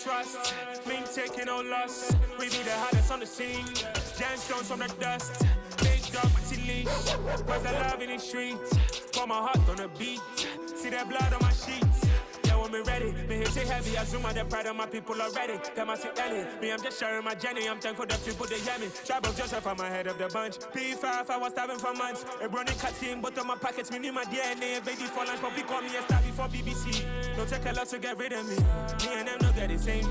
trust. Mean taking no loss. We be the hottest on the scene. Gemstones from the dust. Big dog with the leash. Where's the love in the streets? Pour my heart on the beat. See that blood on my sheets. Yeah, when me ready, me hit it heavy. I zoom out the pride of my people already. Them I see Ellie. Me, I'm just sharing my journey. I'm thankful the people they hear me. Trouble Joseph, I'm ahead of the bunch. P5, I was starving for months. A running cutscene, but on my pockets, me need my DNA. Baby for lunch, but we call me a star before BBC. Don't take a lot to get rid of me. Me and them don't get the same.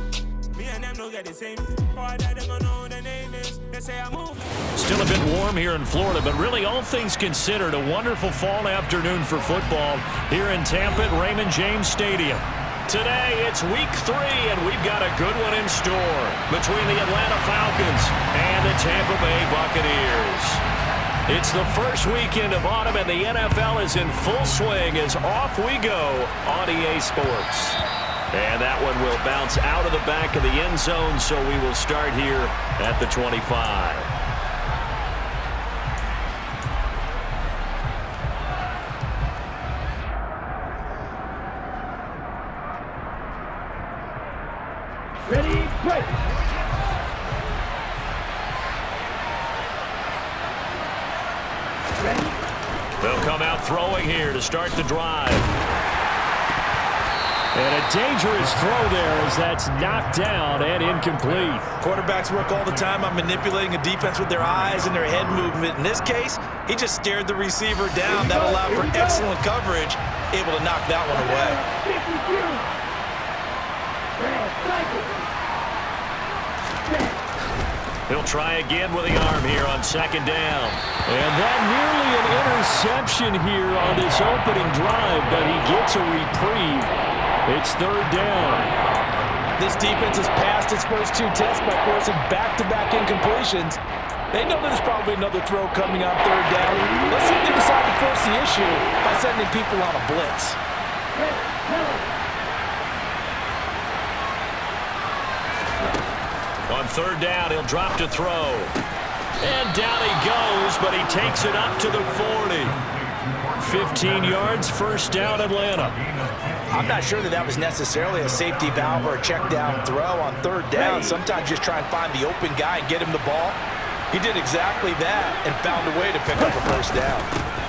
Me and them don't get the same. Boy, that they gonna know who the name is. They say I move. Still a bit warm here in Florida, but really all things considered, a wonderful fall afternoon for football here in Tampa at Raymond James Stadium. Today, it's Week 3, and we've got a good one in store between the Atlanta Falcons and the Tampa Bay Buccaneers. It's the first weekend of autumn, and the NFL is in full swing as off we go on EA Sports. And that one will bounce out of the back of the end zone, so we will start here at the 25. Ready, break. Ready. They'll come out throwing here to start the drive. And a dangerous throw there as that's knocked down and incomplete. Quarterbacks work all the time on manipulating a defense with their eyes and their head movement. In this case, he just stared the receiver down. That allowed for excellent coverage, able to knock that one away. He'll try again with the arm here on second down. And that nearly an interception here on this opening drive, but he gets a reprieve. It's third down. This defense has passed its first two tests by forcing back-to-back incompletions. They know there's probably another throw coming on third down. Let's see if they decide to force the issue by sending people on a blitz. On third down, he'll drop to throw. And down he goes, but he takes it up to the 40. 15 yards, first down, Atlanta. I'm not sure that was necessarily a safety valve or a check down throw on third down. Sometimes just try and find the open guy and get him the ball. He did exactly that and found a way to pick up a first down.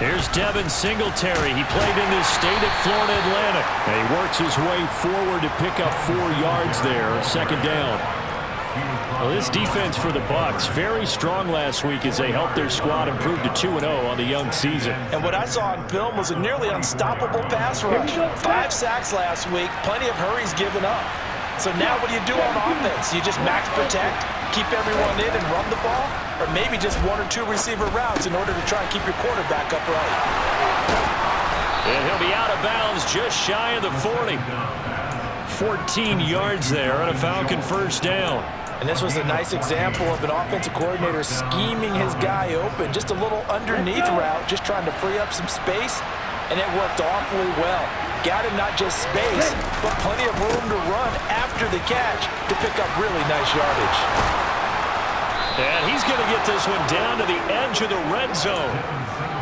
Here's Devin Singletary. He played in this state at Florida Atlantic. And he works his way forward to pick up 4 yards there, second down. Well, this defense for the Bucs, very strong last week as they helped their squad improve to 2-0 on the young season. And what I saw on film was a nearly unstoppable pass rush. 5 sacks last week, plenty of hurries given up. So now what do you do on offense? You just max protect, keep everyone in and run the ball? Or maybe just 1 or 2 receiver routes in order to try and keep your quarterback upright? And he'll be out of bounds just shy of the 40. 14 yards there on a Falcon first down. And this was a nice example of an offensive coordinator scheming his guy open. Just a little underneath route, just trying to free up some space, and it worked awfully well. Got him not just space, but plenty of room to run after the catch to pick up really nice yardage. And he's going to get this one down to the edge of the red zone.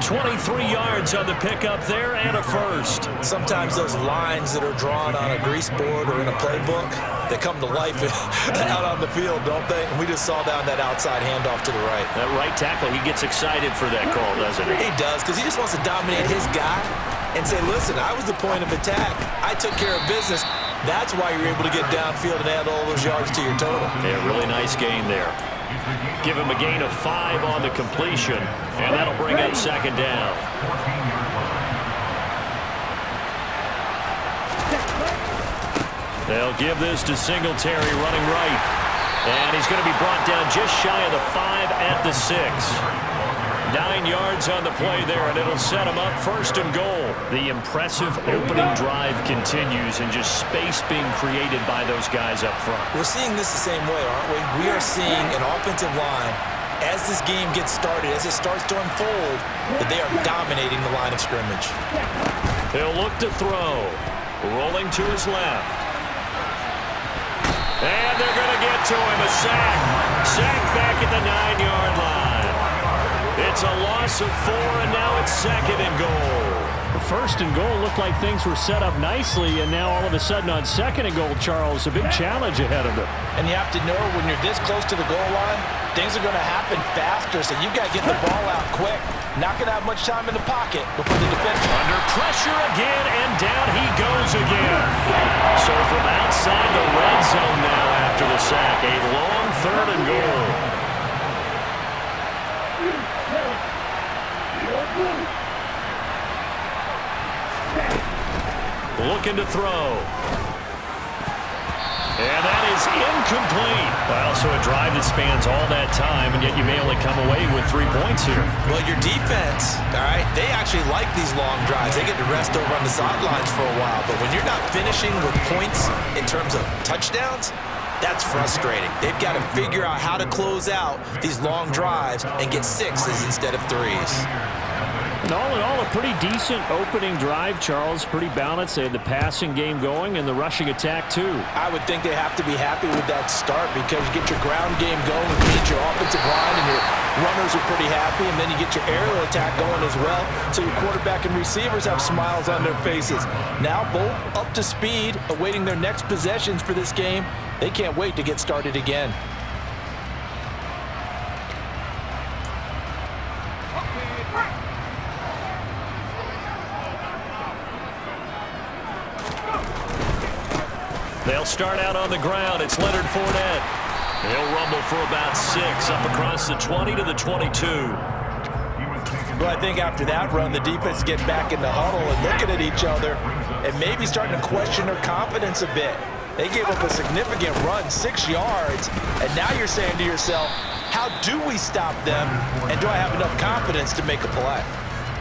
23 yards on the pickup there and a first. Sometimes those lines that are drawn on a grease board or in a playbook, they come to life out on the field, don't they? And we just saw down that outside handoff to the right. That right tackle, he gets excited for that call, doesn't he? He does, because he just wants to dominate his guy and say, listen, I was the point of attack. I took care of business. That's why you're able to get downfield and add all those yards to your total. Yeah, really nice gain there. Give him a gain of 5 on the completion, and that'll bring up second down. They'll give this to Singletary running right. And he's going to be brought down just shy of the 5 at the 6. 9 yards on the play there, and it'll set him up first and goal. The impressive opening drive continues, and just space being created by those guys up front. We're seeing this the same way, aren't we? We are seeing an offensive line, as this game gets started, as it starts to unfold, that they are dominating the line of scrimmage. He'll look to throw. Rolling to his left. And they're going to get to him. A sack. Sack back at the 9-yard line. It's a loss of 4, and now it's second and goal. First and goal looked like things were set up nicely, and now all of a sudden on second and goal, Charles, a big challenge ahead of them. And you have to know when you're this close to the goal line, things are going to happen faster, so you got to get the ball out quick. Not going to have much time in the pocket before the defense. Under pressure again, and down he goes again. So from outside the red zone now after the sack, a long third and goal. Looking to throw. And that is incomplete. Well, so a drive that spans all that time, and yet you may only come away with 3 points here. Well, your defense, all right, they actually like these long drives. They get to rest over on the sidelines for a while. But when you're not finishing with points in terms of touchdowns, that's frustrating. They've got to figure out how to close out these long drives and get 6s instead of 3s. And all in all, a pretty decent opening drive, Charles. Pretty balanced. They had the passing game going and the rushing attack, too. I would think they have to be happy with that start because you get your ground game going, you get your offensive line, and your runners are pretty happy, and then you get your aerial attack going as well, so your quarterback and receivers have smiles on their faces. Now both up to speed, awaiting their next possessions for this game. They can't wait to get started again. They'll start out on the ground. It's Leonard Fournette. He'll rumble for about 6 up across the 20 to the 22. Well, I think after that run, the defense get back in the huddle and looking at each other and maybe starting to question their confidence a bit. They gave up a significant run, 6 yards, and now you're saying to yourself, how do we stop them, and do I have enough confidence to make a play?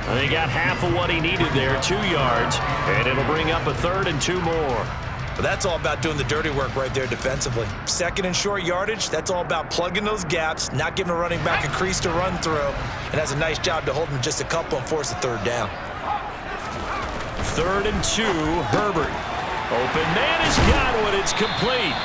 Well, he got half of what he needed there, 2 yards, and it'll bring up a 3rd and 2 more. But that's all about doing the dirty work right there defensively. Second and short yardage, that's all about plugging those gaps, not giving a running back a crease to run through, and has a nice job to hold him just a couple and force a 3rd down. 3rd and 2, Herbert. Open man is Godwin. It's complete.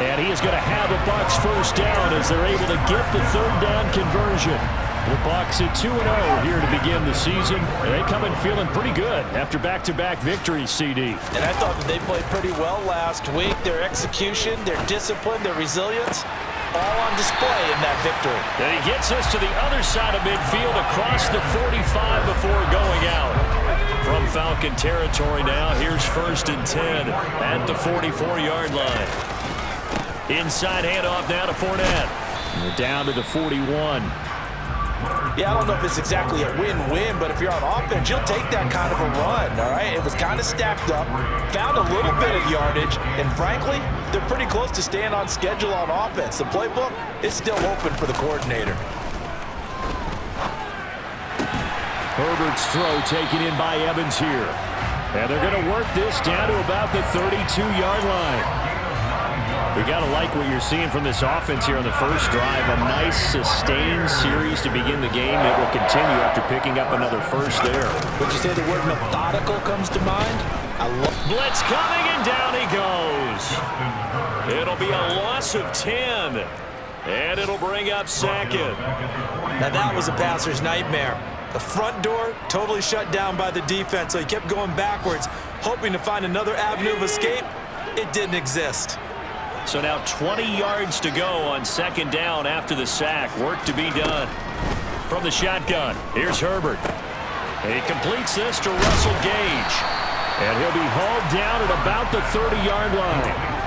And he is going to have a Bucs first down as they're able to get the 3rd down conversion. The Bucs at 2-0 here to begin the season. And they come in feeling pretty good after back-to-back victories, CD. And I thought that they played pretty well last week. Their execution, their discipline, their resilience, all on display in that victory. And he gets us to the other side of midfield across the 45 before going out. From Falcon territory now, here's 1st and 10 at the 44-yard line. Inside handoff now to Fournette. And we're down to the 41. Yeah, I don't know if it's exactly a win-win, but if you're on offense, you'll take that kind of a run, all right? It was kind of stacked up, found a little bit of yardage, and frankly, they're pretty close to staying on schedule on offense. The playbook is still open for the coordinator. Herbert's throw taken in by Evans here. And they're going to work this down to about the 32-yard line. We got to like what you're seeing from this offense here on the first drive. A nice, sustained series to begin the game that will continue after picking up another first there. Would you say the word methodical comes to mind? Blitz coming, and down he goes. It'll be a loss of 10. And it'll bring up 2nd. Now that was a passer's nightmare. The front door totally shut down by the defense, so he kept going backwards, hoping to find another avenue of escape. It didn't exist. So now 20 yards to go on 2nd down after the sack. Work to be done. From the shotgun, here's Herbert. He completes this to Russell Gage. And he'll be hauled down at about the 30-yard line.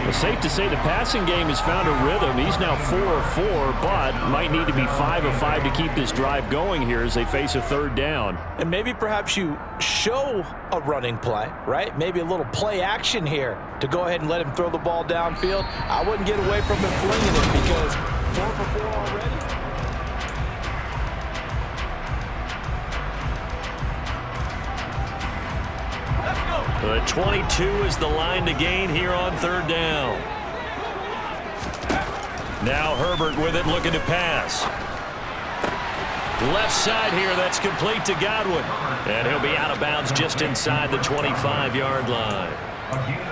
It's safe to say the passing game has found a rhythm. He's now 4 of 4, but might need to be 5 of 5 to keep this drive going here as they face a 3rd down. And maybe perhaps you show a running play, right? Maybe a little play action here to go ahead and let him throw the ball downfield. I wouldn't get away from him flinging it because 4 for 4 already. The 22 is the line to gain here on 3rd down. Now Herbert with it, looking to pass. Left side here, that's complete to Godwin. And he'll be out of bounds just inside the 25-yard line.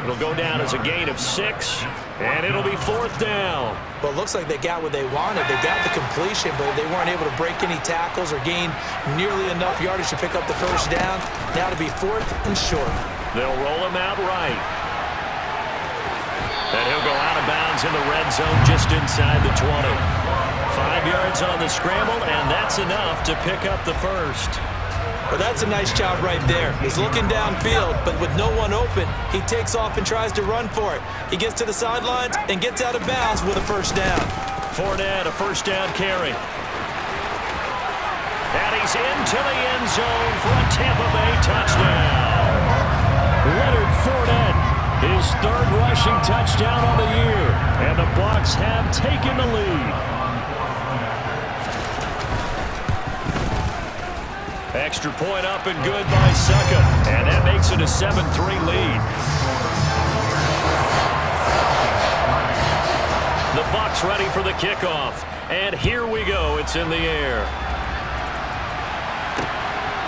It'll go down as a gain of 6, and it'll be 4th down. Well, it looks like they got what they wanted. They got the completion, but they weren't able to break any tackles or gain nearly enough yardage to pick up the first down. Now to be 4th and short. They'll roll him out right. And he'll go out of bounds in the red zone just inside the 20. 5 yards on the scramble, and that's enough to pick up the first. Well, that's a nice job right there. He's looking downfield, but with no one open, he takes off and tries to run for it. He gets to the sidelines and gets out of bounds with a first down. Fournette, a first down carry. And he's into the end zone for a Tampa Bay touchdown. Leonard Fournette, his 3rd rushing touchdown on the year. And the Bucs have taken the lead. Extra point up and good by Succa. And that makes it a 7-3 lead. The Bucs ready for the kickoff. And here we go. It's in the air.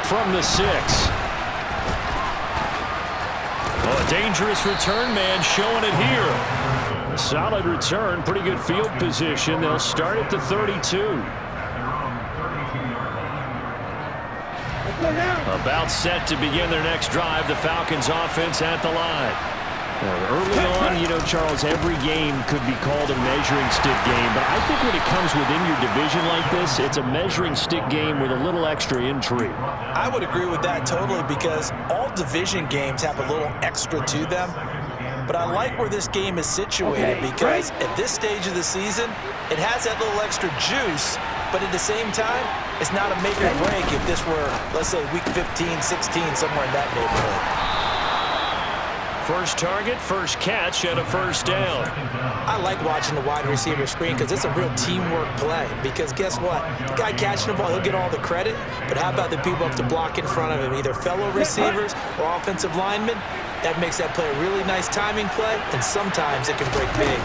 From the 6. Oh, a dangerous return man showing it here. Solid return. Pretty good field position. They'll start at the 32. About set to begin their next drive. The Falcons offense at the line. Early on, you know, Charles, every game could be called a measuring stick game. But I think when it comes within your division like this, it's a measuring stick game with a little extra intrigue. I would agree with that totally because all division games have a little extra to them. But I like where this game is situated because at this stage of the season, it has that little extra juice. But at the same time, it's not a make or break if this were, let's say, week 15, 16, somewhere in that neighborhood. First target, first catch, and a first down. I like watching the wide receiver screen because it's a real teamwork play. Because guess what? The guy catching the ball, he'll get all the credit. But how about the people up to block in front of him, either fellow receivers or offensive linemen? That makes that play a really nice timing play, and sometimes it can break big.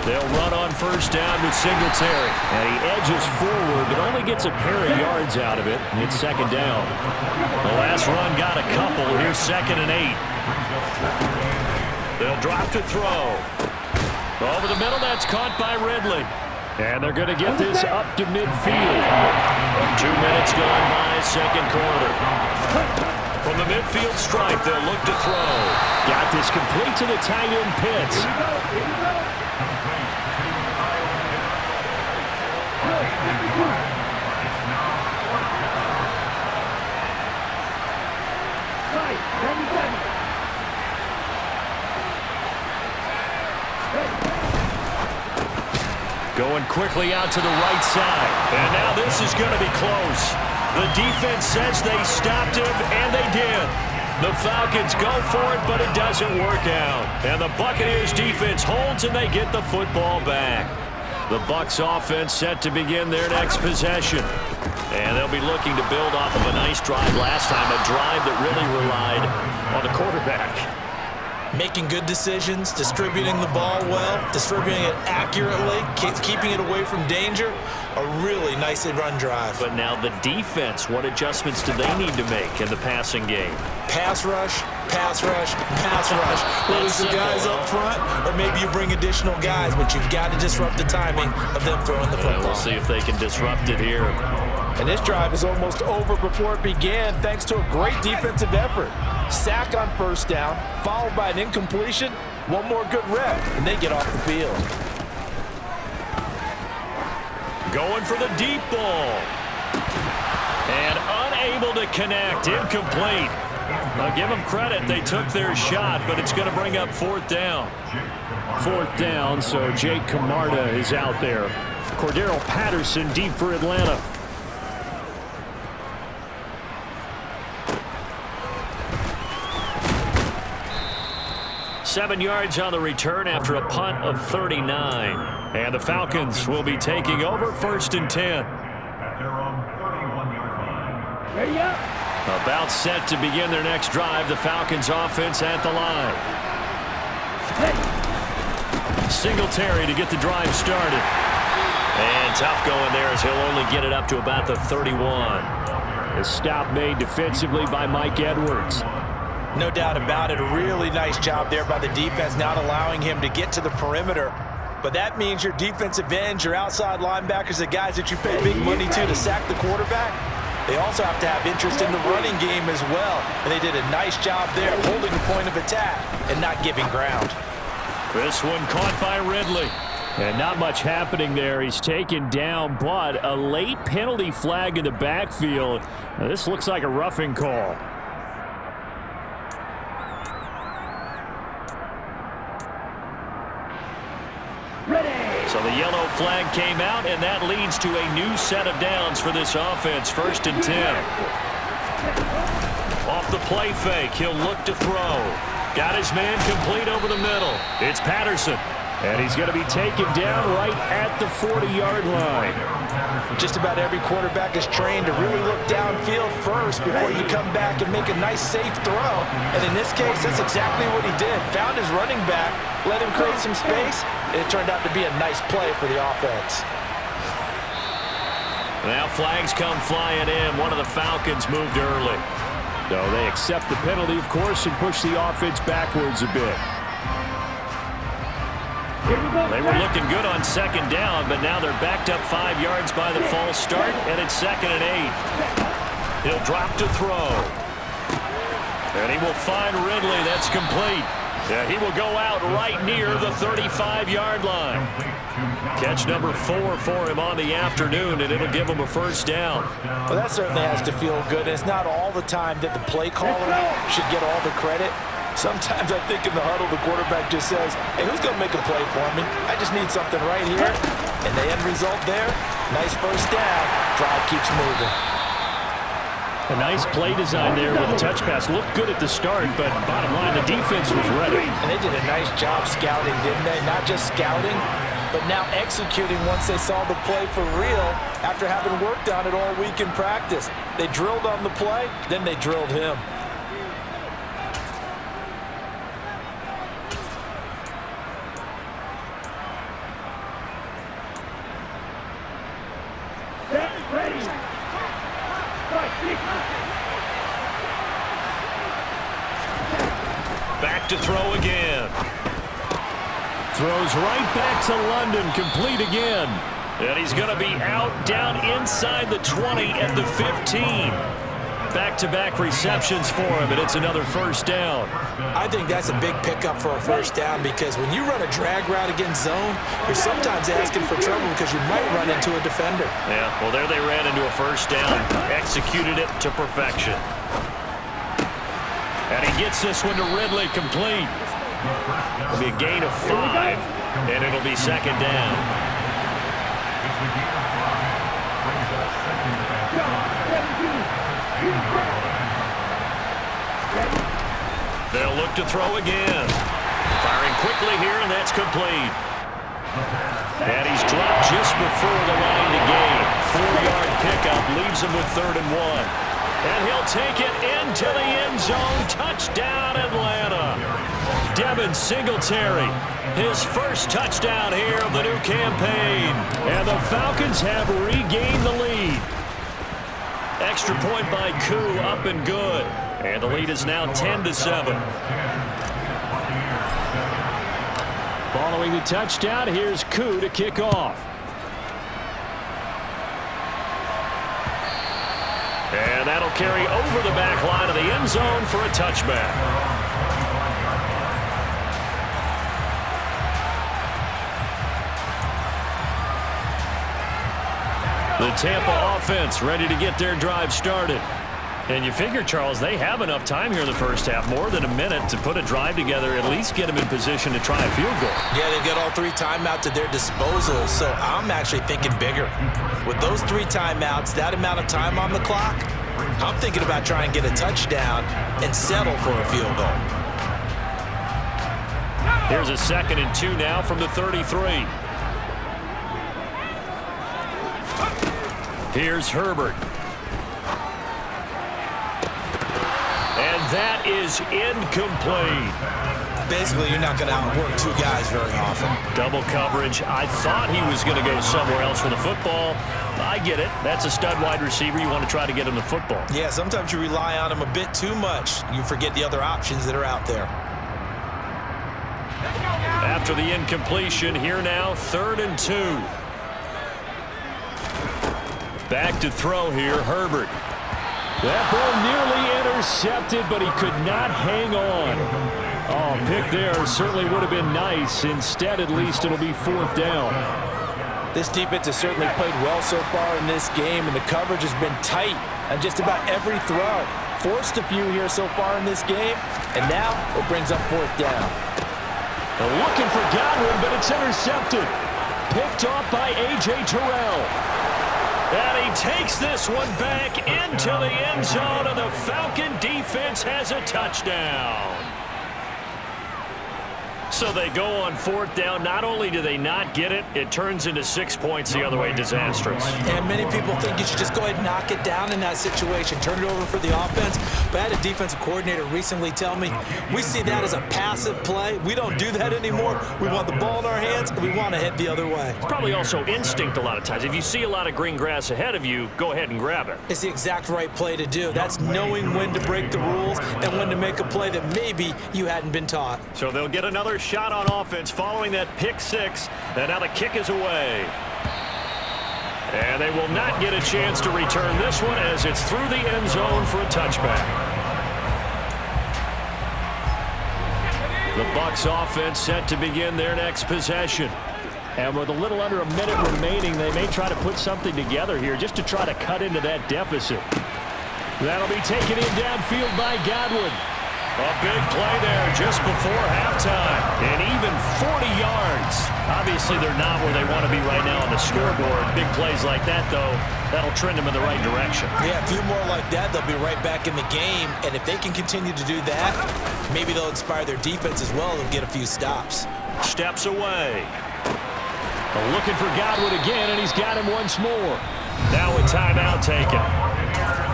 They'll run on first down with Singletary. And he edges forward, but only gets a pair of yards out of it. It's 2nd down. The last run got a couple. Here's 2nd and 8. They'll drop to throw. Over the middle, that's caught by Ridley. And they're going to get this up to midfield. 2 minutes gone by, 2nd quarter. From the midfield stripe, they'll look to throw. Got this complete to the tight end Pitts. Going quickly out to the right side. And now this is going to be close. The defense says they stopped him, and they did. The Falcons go for it, but it doesn't work out. And the Buccaneers defense holds, and they get the football back. The Bucs offense set to begin their next possession. And they'll be looking to build off of a nice drive last time, a drive that really relied on the quarterback. Making good decisions, distributing the ball well, distributing it accurately, keeping it away from danger. A really nicely run drive. But now the defense, what adjustments do they need to make in the passing game? Pass rush, pass rush, pass rush. Whether it's the guys up front or maybe you bring additional guys, but you've got to disrupt the timing of them throwing the football. We'll see if they can disrupt it here. And this drive is almost over before it began thanks to a great defensive effort. Sack on first down, followed by an incompletion, one more good rep, and they get off the field. Going for the deep ball. And unable to connect, incomplete. I'll give them credit, they took their shot, but it's going to bring up 4th down. 4th down, so Jake Camarda is out there. Cordero Patterson deep for Atlanta. Seven yards on the return after a punt of 39. And the Falcons will be taking over 1st and 10. About set to begin their next drive. The Falcons offense at the line. Singletary to get the drive started. And tough going there as he'll only get it up to about the 31. A stop made defensively by Mike Edwards. No doubt about it. A really nice job there by the defense, not allowing him to get to the perimeter. But that means your defensive ends, your outside linebackers, the guys that you pay big money to sack the quarterback, they also have to have interest in the running game as well. And they did a nice job there holding the point of attack and not giving ground. This one caught by Ridley. And not much happening there. He's taken down, but a late penalty flag in the backfield. Now, this looks like a roughing call. So the yellow flag came out, and that leads to a new set of downs for this offense. 1st and 10. Off the play fake, he'll look to throw. Got his man complete over the middle. It's Patterson. And he's going to be taken down right at the 40-yard line. Just about every quarterback is trained to really look downfield first before you come back and make a nice, safe throw. And in this case, that's exactly what he did. Found his running back, let him create some space, and it turned out to be a nice play for the offense. Now flags come flying in. One of the Falcons moved early. So they accept the penalty, of course, and push the offense backwards a bit. They were looking good on 2nd down, but now they're backed up 5 yards by the false start, and it's 2nd and 8. He'll drop to throw. And he will find Ridley. That's complete. Yeah, he will go out right near the 35-yard line. Catch number 4 for him on the afternoon, and it'll give him a 1st down. Well, that certainly has to feel good. It's not all the time that the play caller should get all the credit. Sometimes I think in the huddle, the quarterback just says, hey, who's going to make a play for me? I just need something right here. And the end result there, nice 1st down. Drive keeps moving. A nice play design there with a touch pass. Looked good at the start, but bottom line, the defense was ready. And they did a nice job scouting, didn't they? Not just scouting, but now executing once they saw the play for real after having worked on it all week in practice. They drilled on the play, then they drilled him. Back to throw again. Throws right back to London, complete again. And he's going to be out down inside the 20 at the 15. Back-to-back receptions for him, and it's another 1st down. I think that's a big pickup for a 1st down because when you run a drag route against zone, you're sometimes asking for trouble because you might run into a defender. Yeah, well, there they ran into a 1st down. Executed it to perfection. And he gets this one to Ridley, complete. It'll be a gain of 5, and it'll be 2nd down. They'll look to throw again. Firing quickly here, and that's complete. And he's dropped just before the line to gain. 4-yard pickup leaves him with 3rd and 1. And he'll take it into the end zone. Touchdown, Atlanta. Devin Singletary, his 1st touchdown here of the new campaign. And the Falcons have regained the lead. Extra point by Koo, up and good. And the lead is now 10-7. Following the touchdown, here's Koo to kick off. And that'll carry over the back line of the end zone for a touchback. The Tampa offense ready to get their drive started. And you figure, Charles, they have enough time here in the 1st half, more than a minute, to put a drive together, at least get them in position to try a field goal. Yeah, they've got all 3 timeouts at their disposal, so I'm actually thinking bigger. With those 3 timeouts, that amount of time on the clock, I'm thinking about trying to get a touchdown and settle for a field goal. Here's a 2nd and 2 now from the 33. Here's Herbert. And that is incomplete. Basically, you're not going to outwork two guys very often. Double coverage. I thought he was going to go somewhere else for the football. I get it. That's a stud wide receiver. You want to try to get him the football. Yeah, sometimes you rely on him a bit too much. You forget the other options that are out there. After the incompletion, here now, 3rd and 2. Back to throw here, Herbert. That ball nearly intercepted, but he could not hang on. Oh, pick there certainly would have been nice. Instead, at least, it'll be 4th down. This defense has certainly played well so far in this game, and the coverage has been tight on just about every throw. Forced a few here so far in this game, and now it brings up 4th down. Looking for Godwin, but it's intercepted. Picked off by A.J. Terrell. And he takes this one back into the end zone, and the Falcon defense has a touchdown. So they go on 4th down. Not only do they not get it, it turns into 6 points the other way. Disastrous. And many people think you should just go ahead and knock it down in that situation. Turn it over for the offense. But I had a defensive coordinator recently tell me, we see that as a passive play. We don't do that anymore. We want the ball in our hands, and we want to head the other way. It's probably also instinct a lot of times. If you see a lot of green grass ahead of you, go ahead and grab it. It's the exact right play to do. That's knowing when to break the rules and when to make a play that maybe you hadn't been taught. So they'll get another shot on offense following that pick 6, and now the kick is away. And they will not get a chance to return this one as it's through the end zone for a touchback. The Bucs offense set to begin their next possession. And with a little under a minute remaining, they may try to put something together here just to try to cut into that deficit. That'll be taken in downfield by Godwin. A big play there just before halftime, and even 40 yards. Obviously, they're not where they want to be right now on the scoreboard. Big plays like that, though, that'll trend them in the right direction. Yeah, a few more like that, they'll be right back in the game. And if they can continue to do that, maybe they'll inspire their defense as well and get a few stops. Steps away. Looking for Godwin again, and he's got him once more. Now a timeout taken.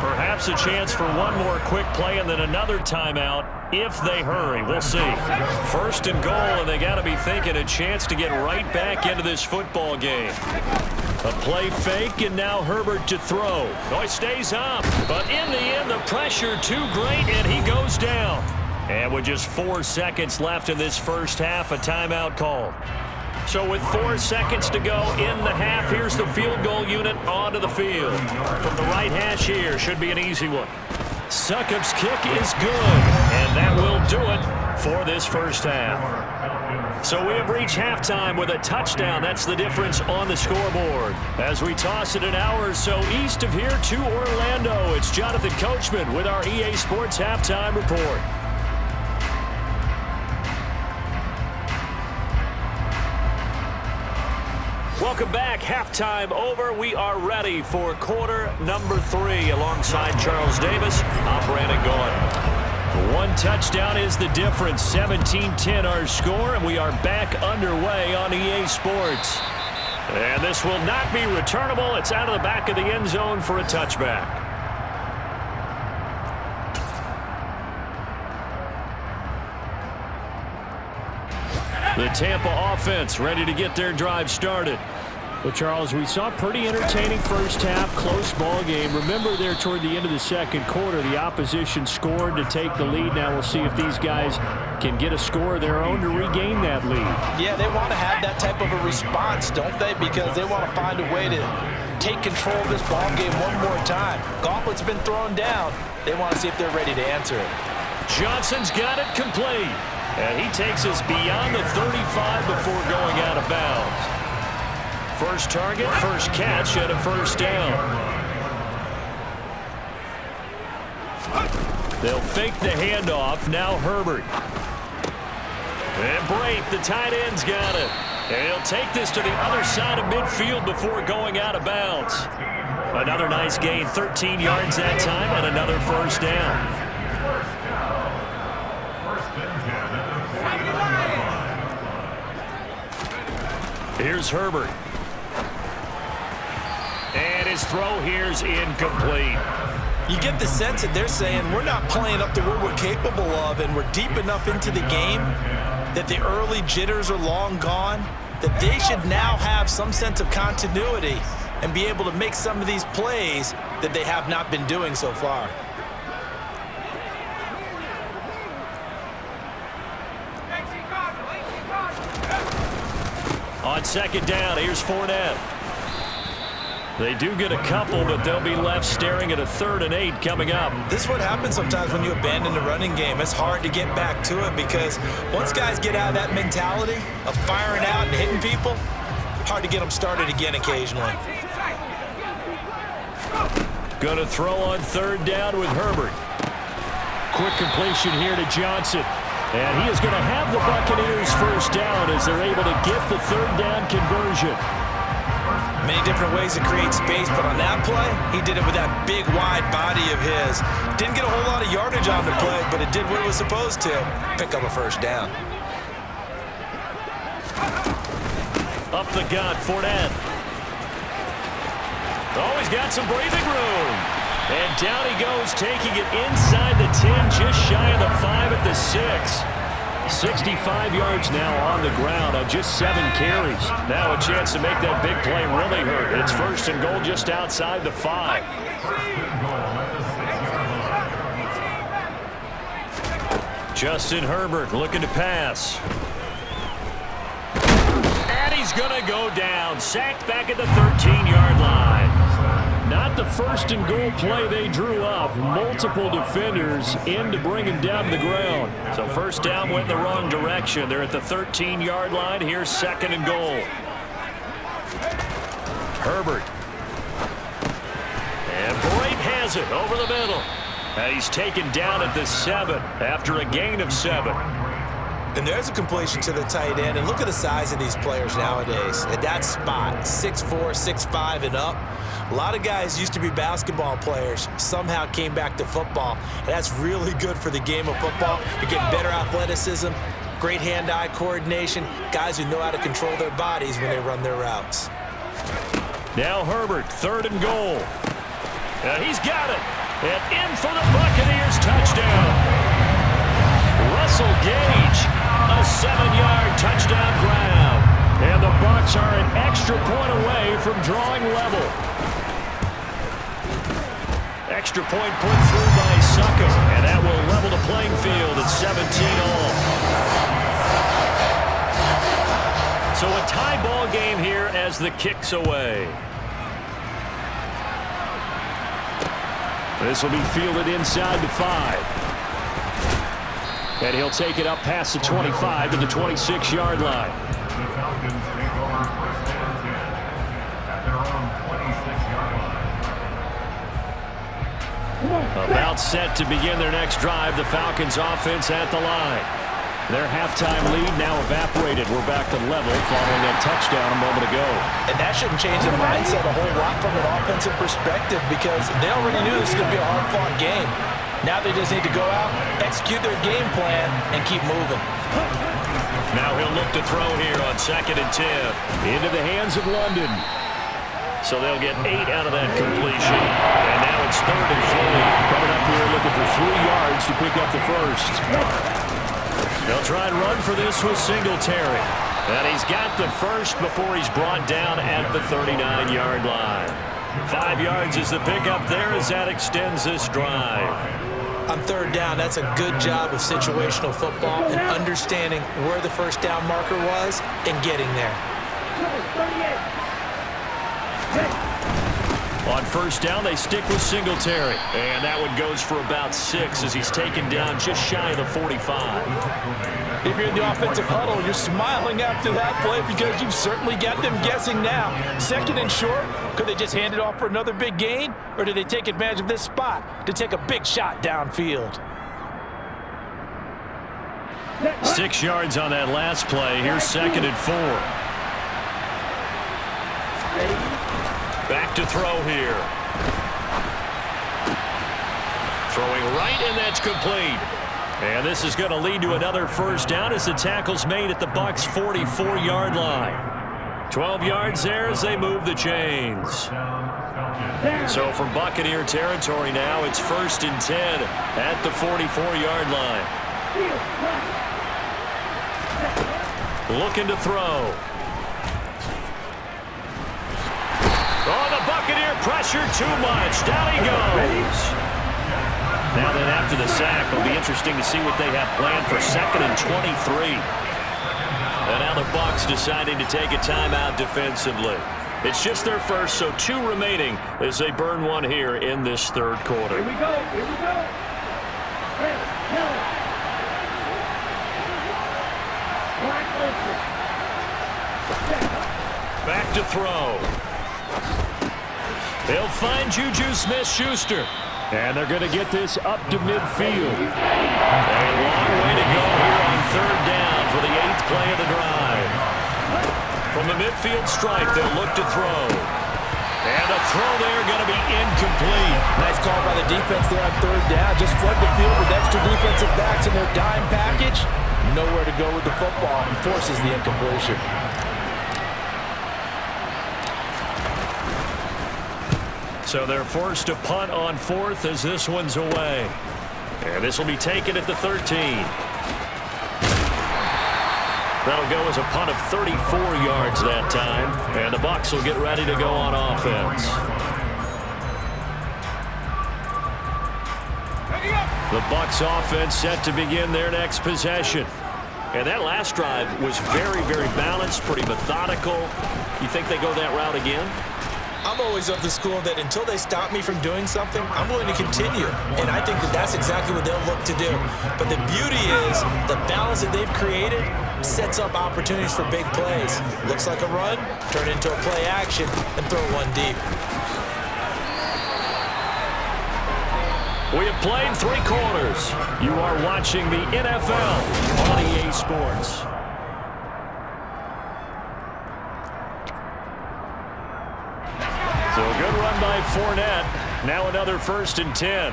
Perhaps a chance for one more quick play and then another timeout if they hurry. We'll see. 1st and goal, and they got to be thinking a chance to get right back into this football game. A play fake, and now Herbert to throw. Oh, he stays up, but in the end, the pressure too great, and he goes down. And with just 4 seconds left in this first half, a timeout called. So with 4 seconds to go in the half, here's the field goal unit onto the field. From the right hash here, should be an easy one. Succop's kick is good, and that will do it for this first half. So we have reached halftime with a touchdown. That's the difference on the scoreboard. As we toss it an hour or so east of here to Orlando, it's Jonathan Coachman with our EA Sports Halftime Report. Welcome back. Halftime over. We are ready for quarter number 3 alongside Charles Davis. I'm Brandon Gaudin. 1 touchdown is the difference. 17-10 our score, and we are back underway on EA Sports. And this will not be returnable. It's out of the back of the end zone for a touchback. The Tampa offense ready to get their drive started. Well, Charles, we saw a pretty entertaining first half, close ball game. Remember there toward the end of the second quarter, the opposition scored to take the lead. Now we'll see if these guys can get a score of their own to regain that lead. Yeah, they want to have that type of a response, don't they? Because they want to find a way to take control of this ball game one more time. Gauntlet's been thrown down. They want to see if they're ready to answer it. Johnson's got it complete. And he takes us beyond the 35 before going out of bounds. First target, first catch, and a first down. They'll fake the handoff. Now Herbert. And Brate, the tight end's got it. And he'll take this to the other side of midfield before going out of bounds. Another nice gain, 13 yards that time, and another first down. Here's Herbert. And his throw here's incomplete. You get the sense that they're saying we're not playing up to what we're capable of, and we're deep enough into the game that the early jitters are long gone, that they should now have some sense of continuity and be able to make some of these plays that they have not been doing so far. On second down, here's Fournette. They do get a couple, but they'll be left staring at a 3rd and 8 coming up. This is what happens sometimes when you abandon the running game. It's hard to get back to it because once guys get out of that mentality of firing out and hitting people, hard to get them started again occasionally. Going to throw on 3rd down with Herbert. Quick completion here to Johnson. And he is going to have the Buccaneers first down as they're able to get the 3rd down conversion. Many different ways to create space, but on that play, he did it with that big, wide body of his. Didn't get a whole lot of yardage on the play, but it did what it was supposed to. Pick up a first down. Up the gut, Fournette. Oh, he's got some breathing room. And down he goes, taking it inside the 10, just shy of the 5 at the 6. 65 yards now on the ground on just 7 carries. Now a chance to make that big play really hurt. It's 1st and goal just outside the 5. Justin Herbert looking to pass. And he's going to go down. Sacked back at the 13-yard line. Not the 1st and goal play they drew up. Multiple defenders in to bring him down to the ground. So 1st down went in the wrong direction. They're at the 13-yard line. Here's 2nd and goal. Herbert. And Brate has it over the middle. And he's taken down at the 7 after a gain of 7. And there's a completion to the tight end. And look at the size of these players nowadays. At that spot, 6'4", 6'5", and up. A lot of guys used to be basketball players, somehow came back to football. And that's really good for the game of football. You're getting better athleticism, great hand-eye coordination, guys who know how to control their bodies when they run their routes. Now Herbert, 3rd and goal. And he's got it. And in for the Buccaneers touchdown. Russell Gage, a 7-yard touchdown grab. And the Bucs are an extra point away from drawing level. Extra point put through by Suckum, and that will level the playing field at 17-all. So a tie ball game here as the kick's away. This will be fielded inside the 5. And he'll take it up past the 25 to the 26-yard line. About set to begin their next drive. The Falcons offense at the line. Their halftime lead now evaporated. We're back to level following that touchdown a moment ago. And that shouldn't change their mindset a whole lot from an offensive perspective because they already knew this was going to be a hard-fought game. Now they just need to go out, execute their game plan, and keep moving. Now he'll look to throw here on 2nd and 10. Into the hands of London. So they'll get 8 out of that completion. And now it's 3rd and 3. Coming up here looking for 3 yards to pick up the 1st. They'll try and run for this with Singletary. And he's got the 1st before he's brought down at the 39-yard line. 5 yards is the pickup there as that extends this drive. On 3rd down, that's a good job of situational football and understanding where the 1st down marker was and getting there. On 1st down, they stick with Singletary. And that one goes for about 6 as he's taken down just shy of the 45. If you're in the offensive huddle, you're smiling after that play because you've certainly got them guessing now. 2nd and short, could they just hand it off for another big gain? Or do they take advantage of this spot to take a big shot downfield? 6 yards on that last play. Here's 2nd and 4. Back to throw here. Throwing right, and that's complete. And this is going to lead to another 1st down as the tackle's made at the Bucs' 44-yard line. 12 yards there as they move the chains. So from Buccaneer territory now, it's 1st and 10 at the 44-yard line. Looking to throw. Oh, the Buccaneer pressure too much. Down he goes. Now then, after the sack, it'll be interesting to see what they have planned for 2nd and 23. And now the Bucs deciding to take a timeout defensively. It's just their first, so 2 remaining as they burn one here in this 3rd quarter. Here we go. Here we go. Back to throw. They'll find Juju Smith-Schuster. And they're going to get this up to midfield. A long way to go here on 3rd down for the 8th play of the drive. From the midfield strike, they'll look to throw. And the throw there going to be incomplete. Nice call by the defense there on 3rd down. Just flood the field with extra defensive backs in their dime package. Nowhere to go with the football and forces the incompletion. So they're forced to punt on 4th as this one's away. And this will be taken at the 13. That'll go as a punt of 34 yards that time. And the Bucs will get ready to go on offense. The Bucs offense set to begin their next possession. And that last drive was very, very balanced, pretty methodical. You think they go that route again? I'm always of the school that until they stop me from doing something, I'm willing to continue. And I think that that's exactly what they'll look to do. But the beauty is the balance that they've created sets up opportunities for big plays. Looks like a run, turn into a play action, and throw one deep. We have played 3 quarters. You are watching the NFL on EA Sports. So a good run by Fournette. Now another 1st and 10.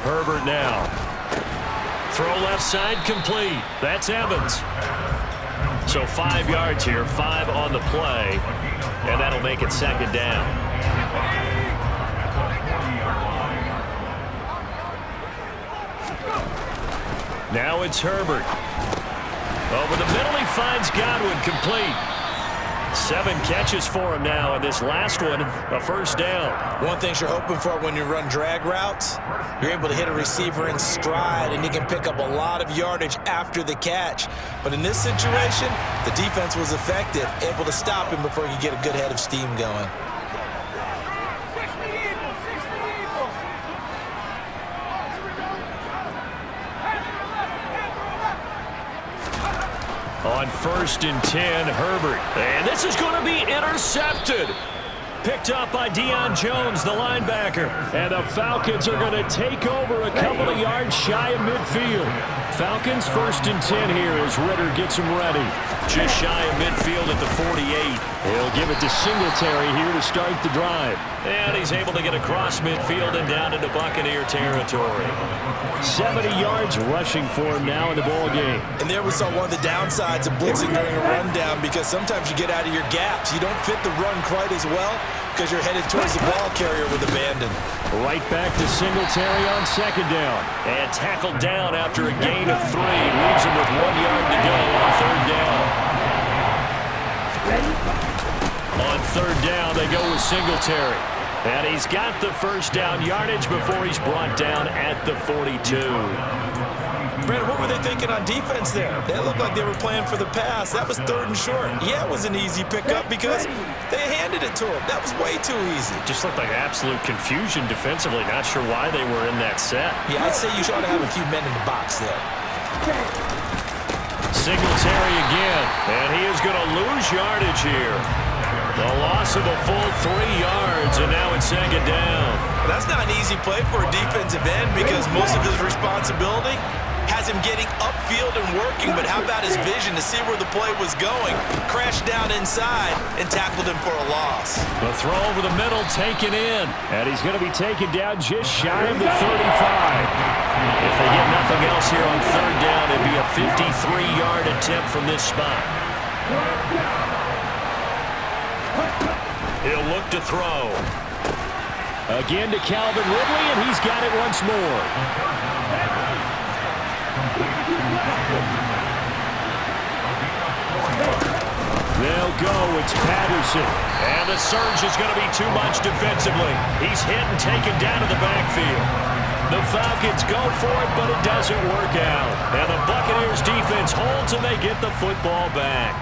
Herbert now. Throw left side complete. That's Evans. So 5 yards here, 5 on the play. And that'll make it 2nd down. Now it's Herbert. Over the middle, he finds Godwin complete. 7 catches for him now, and this last one, a 1st down. One thing you're hoping for when you run drag routes, you're able to hit a receiver in stride, and you can pick up a lot of yardage after the catch. But in this situation, the defense was effective, able to stop him before he could get a good head of steam going. On 1st and 10, Herbert. And this is going to be intercepted. Picked up by Deion Jones, the linebacker. And the Falcons are going to take over a couple of yards shy of midfield. Falcons 1st and 10 here as Ritter gets them ready. Just shy of midfield at the 48. He'll give it to Singletary here to start the drive. And he's able to get across midfield and down into Buccaneer territory. 70 yards rushing for him now in the ball game. And there we saw one of the downsides of blitzing during a rundown, because sometimes you get out of your gaps. You don't fit the run quite as well because you're headed towards the ball carrier with abandon. Right back to Singletary on 2nd down. And tackled down after a gain of 3. Leaves him with 1 yard to go on 3rd down. On 3rd down, they go with Singletary. And he's got the 1st down yardage before he's brought down at the 42. Brandon, what were they thinking on defense there? They looked like they were playing for the pass. That was 3rd and short. Yeah, it was an easy pickup because they handed it to him. That was way too easy. Just looked like absolute confusion defensively. Not sure why they were in that set. Yeah, I'd say you ought to have a few men in the box there. Singletary again. And he is going to lose yardage here. The loss of a full 3 yards, and now it's 2nd down. That's not an easy play for a defensive end because most of his responsibility has him getting upfield and working, but how about his vision to see where the play was going? Crashed down inside and tackled him for a loss. The throw over the middle taken in. And he's going to be taken down just shy of the 35. If they get nothing else here on third down, it'd be a 53-yard attempt from this spot. He'll look to throw. Again to Calvin Ridley, and he's got it once more. They'll go. It's Patterson. And the surge is going to be too much defensively. He's hit and taken down to the backfield. The Falcons go for it, but it doesn't work out. And the Buccaneers defense holds, and they get the football back.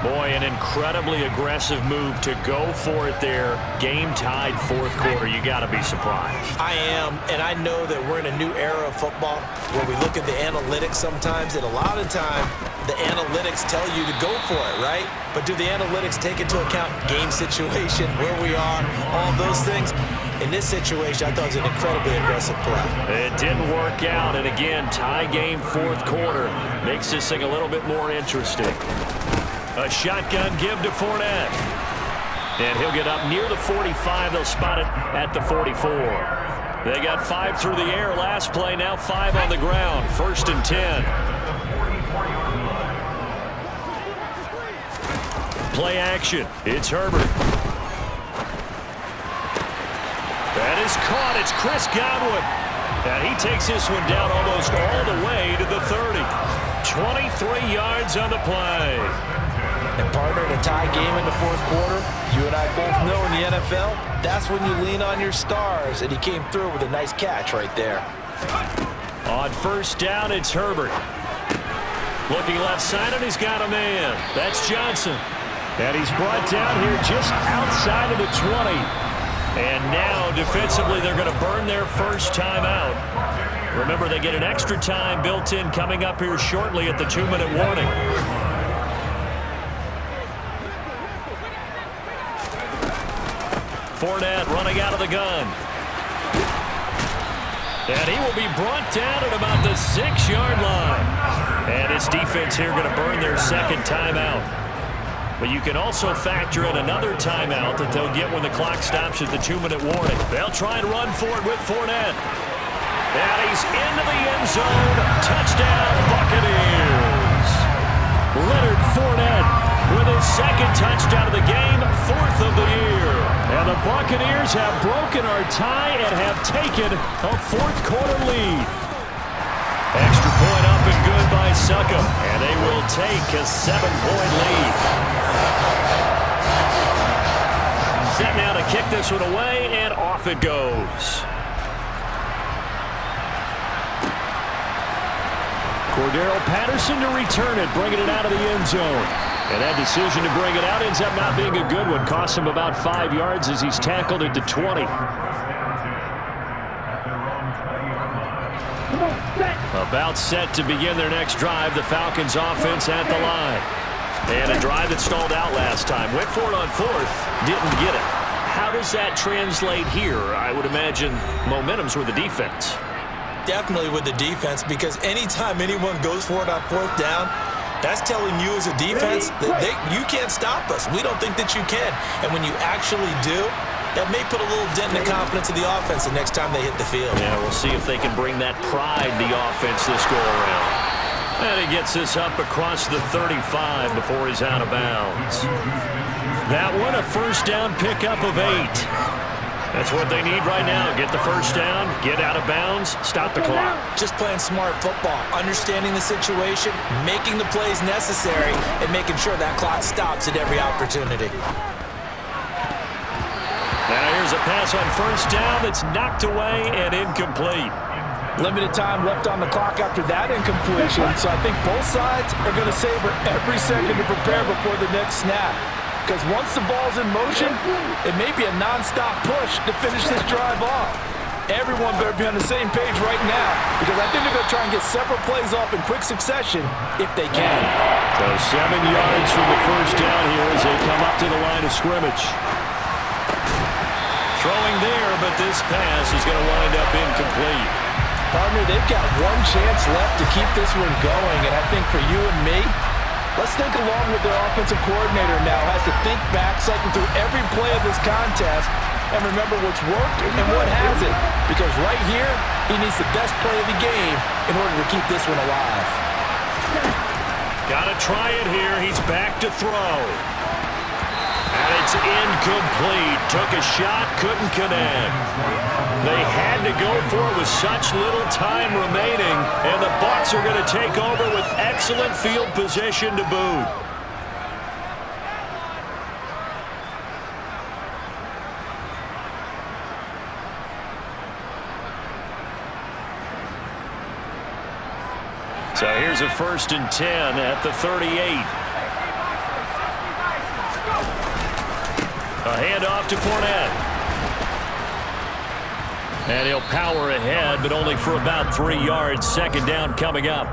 Boy, an incredibly aggressive move to go for it there. Game-tied fourth quarter. You got to be surprised. I am, and I know that we're in a new era of football where we look at the analytics sometimes, and a lot of time the analytics tell you to go for it, right? But do the analytics take into account game situation, where we are, all those things? In this situation, I thought it was an incredibly aggressive play. It didn't work out, and again, tie game fourth quarter. Makes this thing a little bit more interesting. A shotgun give to Fournette. And he'll get up near the 45. They'll spot it at the 44. They got 5 through the air last play. Now 5 on the ground. 1st and 10. Play action. It's Herbert. That is caught. It's Chris Godwin. And he takes this one down almost all the way to the 30. 23 yards on the play. And partner, in a tie game in the fourth quarter, you and I both know in the NFL, that's when you lean on your stars, and he came through with a nice catch right there. On 1st down, it's Herbert. Looking left side, and he's got a man. That's Johnson. And he's brought down here just outside of the 20. And now, defensively, they're going to burn their first timeout. Remember, they get an extra time built in coming up here shortly at the 2-minute warning. Fournette running out of the gun. And he will be brought down at about the 6-yard line. And his defense here going to burn their second timeout. But you can also factor in another timeout that they'll get when the clock stops at the 2-minute warning. They'll try and run for it with Fournette. And he's into the end zone. Touchdown, Buccaneers. Leonard Fournette with his second touchdown of the game, 4th of the year. And the Buccaneers have broken our tie and have taken a fourth quarter lead. Extra point up and good by Succop. And they will take a 7-point lead. Set now to kick this one away, and off it goes. Cordero Patterson to return it, bringing it out of the end zone. And that decision to bring it out ends up not being a good one. Cost him about 5 yards as he's tackled at the 20. About set to begin their next drive. The Falcons offense at the line. And a drive that stalled out last time. Went for it on 4th. Didn't get it. How does that translate here? I would imagine momentum's with the defense. Definitely with the defense, because anytime anyone goes for it on 4th down, that's telling you as a defense that you can't stop us. We don't think that you can. And when you actually do, that may put a little dent in the confidence of the offense the next time they hit the field. Yeah, we'll see if they can bring that pride to the offense this go-around. And he gets this up across the 35 before he's out of bounds. That one, a 1st down pickup of 8. That's what they need right now. Get the 1st down, get out of bounds, stop the clock. Just playing smart football, understanding the situation, making the plays necessary, and making sure that clock stops at every opportunity. Now here's a pass on 1st down that's knocked away and incomplete. Limited time left on the clock after that incompletion, so I think both sides are going to savor every second to prepare before the next snap. Because once the ball's in motion, it may be a non-stop push to finish this drive off. Everyone better be on the same page right now, because I think they're going to try and get several plays off in quick succession if they can. So 7 yards from the 1st down here as they come up to the line of scrimmage. Throwing there, but this pass is going to wind up incomplete. Partner, they've got one chance left to keep this one going, and I think for you and me, let's think along with their offensive coordinator now. Has to think back, cycle through every play of this contest, and remember what's worked and what hasn't. Because right here, he needs the best play of the game in order to keep this one alive. Got to try it here. He's back to throw. And it's incomplete. Took a shot, couldn't connect. They had to go for it with such little time remaining, and the Bucs are going to take over with excellent field position to boot. So here's a 1st and 10 at the 38. A handoff to Fournette. And he'll power ahead, but only for about 3 yards. 2nd down coming up.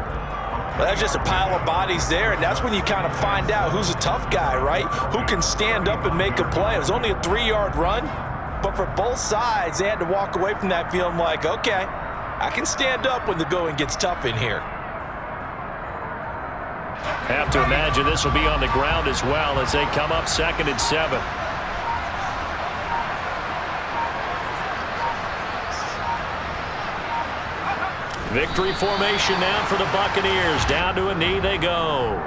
Well, that's just a pile of bodies there, and that's when you kind of find out who's a tough guy, right? Who can stand up and make a play. It was only a 3-yard run, but for both sides, they had to walk away from that feeling like, okay, I can stand up when the going gets tough in here. Have to imagine this will be on the ground as well as they come up 2nd and 7. Victory formation now for the Buccaneers. Down to a knee they go.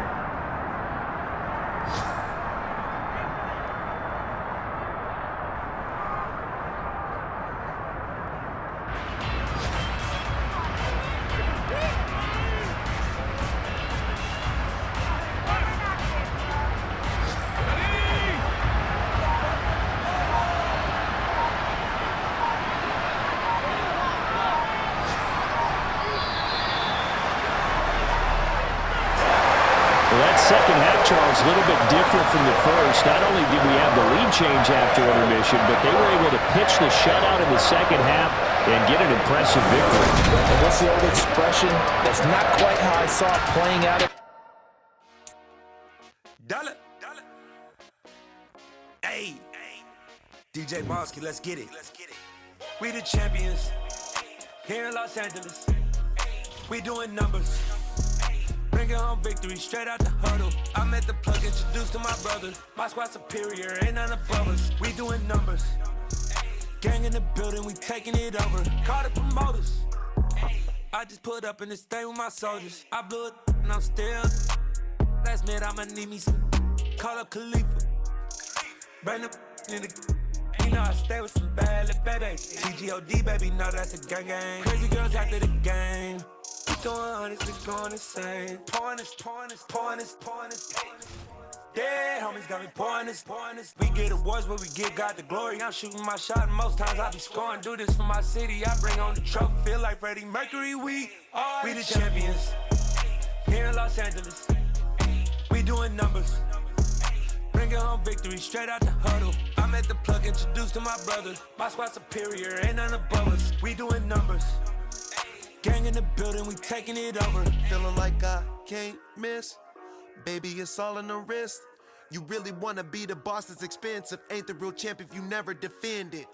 Second half, Charles, a little bit different from the first. Not only did we have the lead change after intermission, but they were able to pitch the shutout in the second half and get an impressive victory. And what's the old expression? That's not quite how I saw it playing out. Dollar. Hey. DJ Mosky, let's get it. We the champions here in Los Angeles. We doing numbers. Bringing home victory straight out the huddle. I'm at the plug, introduced to my brother. My squad superior, ain't none above us. We doing numbers. Gang in the building, we taking it over. Call the promoters. I just put up in this thing with my soldiers. I blew it and I'm still. Last minute, I'ma need me some. Call up Khalifa. Bring the in the. You know I stay with some bad little babies. TGOD, baby, know that's a gang gang. Crazy girls after the game. Going honest, we going insane. Pouring this. Dead homies got me pouring this. We get awards, but we give God the glory. I'm shooting my shot, and most times I be scoring. Do this for my city, I bring on the trophy. Feel like Freddie Mercury, we the champions. Here in Los Angeles, we doing numbers. Bringing home victory straight out the huddle. I'm at the plug, introduced to my brother. My squad superior, ain't none above us. We doing numbers. Gang in the building, we taking it over. Feeling like I can't miss. Baby, it's all in the wrist. You really wanna be the boss, it's expensive. Ain't the real champ if you never defend it.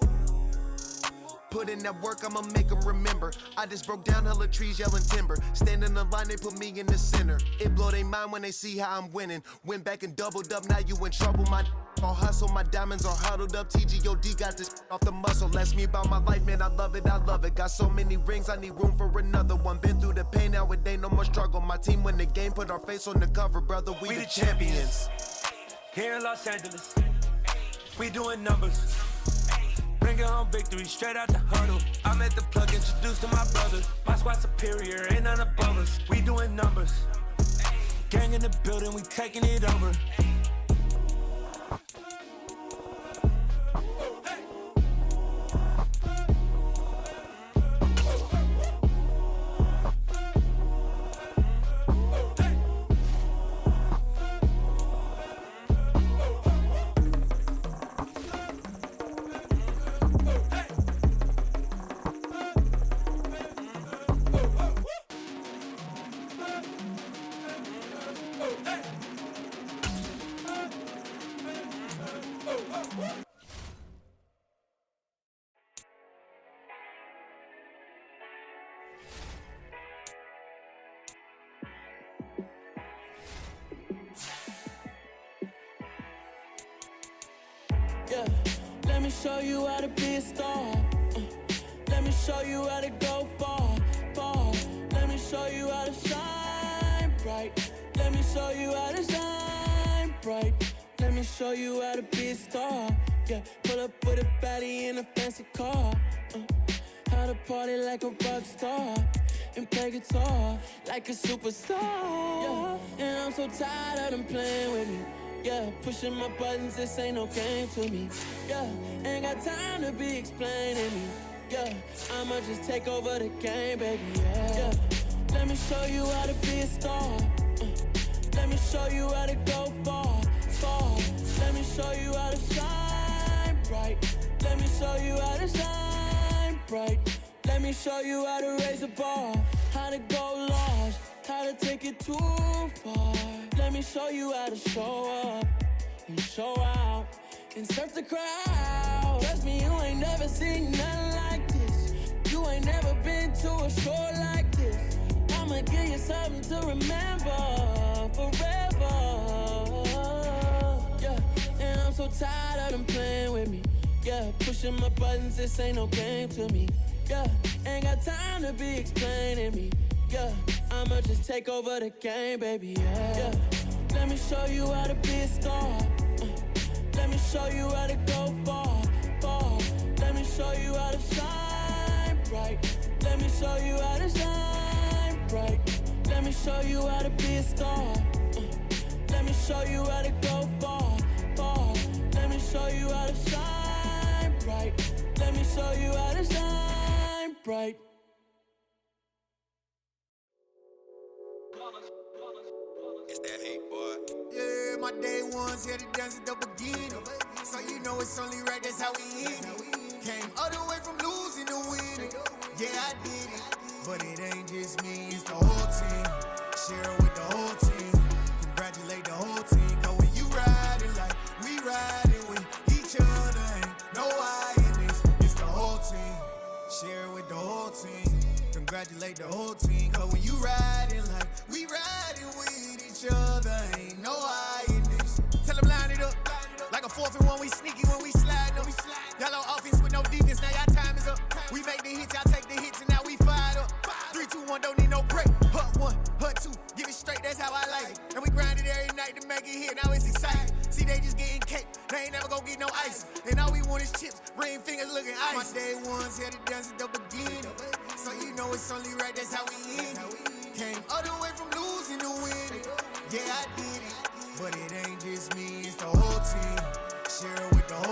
Put in that work, I'ma make them remember. I just broke down hella trees, yelling timber. Stand in the line, they put me in the center. It blow they mind when they see how I'm winning. Went back and doubled up, now you in trouble. My all hustle, my diamonds are huddled up. TGOD got this off the muscle. That's me about my life, man, I love it. Got so many rings, I need room for another one. Been through the pain, now it ain't no more struggle. My team win the game, put our face on the cover, brother. We the champions. Here in Los Angeles, we doing numbers. Bringing home victory straight out the huddle. I'm at the plug, introduced to my brother. My squad superior, ain't none above us. We doing numbers. Gang in the building, we taking it over. Let me show you how to be a star. Let me show you how to go far, far. Let me show you how to shine bright. Let me show you how to shine bright. Let me show you how to be a star. Yeah, pull up with a baddie in a fancy car. How to party like a rock star and play guitar like a superstar. Yeah, and I'm so tired of them playing with me. Yeah, pushing my buttons, this ain't no game to me. Yeah, ain't got time to be explaining me. Yeah, I'ma just take over the game, baby. Yeah, let me show you how to be a star. Let me show you how to go far, far. Let me show you how to shine bright. Let me show you how to shine bright. Let me show you how to raise the bar, how to go large, how to take it too far. Let me show you how to show up and show out and surf the crowd. Trust me, you ain't never seen nothing like this. You ain't never been to a show like this. I'ma give you something to remember forever. Yeah, and I'm so tired of them playing with me. Yeah, pushing my buttons, this ain't no game to me. Yeah, ain't got time to be explaining me. Yeah, I'ma just take over the game, baby. Yeah, let me show you how to be a star. Let me show you how to go far, far. Let me show you how to shine bright. Let me show you how to shine bright. Let me show you how to be a star. Let me show you how to go far, far. Let me show you how to shine bright. Let me show you how to shine bright. It's that hate, boy. Yeah, my day ones here to dance at the beginning. So you know it's only right, that's how we end it. Came all the way from losing to winning. Yeah, I did it. But it ain't just me, it's the whole team. Share it with the whole team. Congratulate the whole team. Cause when you riding like we riding with each other, ain't no I in this. It's the whole team. Share it with the whole team. Congratulate the whole team. Cause when you riding like we riding with each other, ain't no I in this. Tell them line it up. Like a 4th and 1, we sneaky when we slide up. Y'all on offense with no defense, now y'all time is up. We make the hits, y'all take the hits, and now we fired up. 3, 2, 1, don't need no break. Hut 1, hut 2, give it straight, that's how I like it. And we grind it every night to make it hit, now it's exciting. See, they just getting cake, they ain't never gonna get no ice. And all we want is chips, ring fingers looking ice. My day ones here to dance at the beginning. So you know it's only right, that's how we end it. Came all the way from losing to winning. Yeah, I did.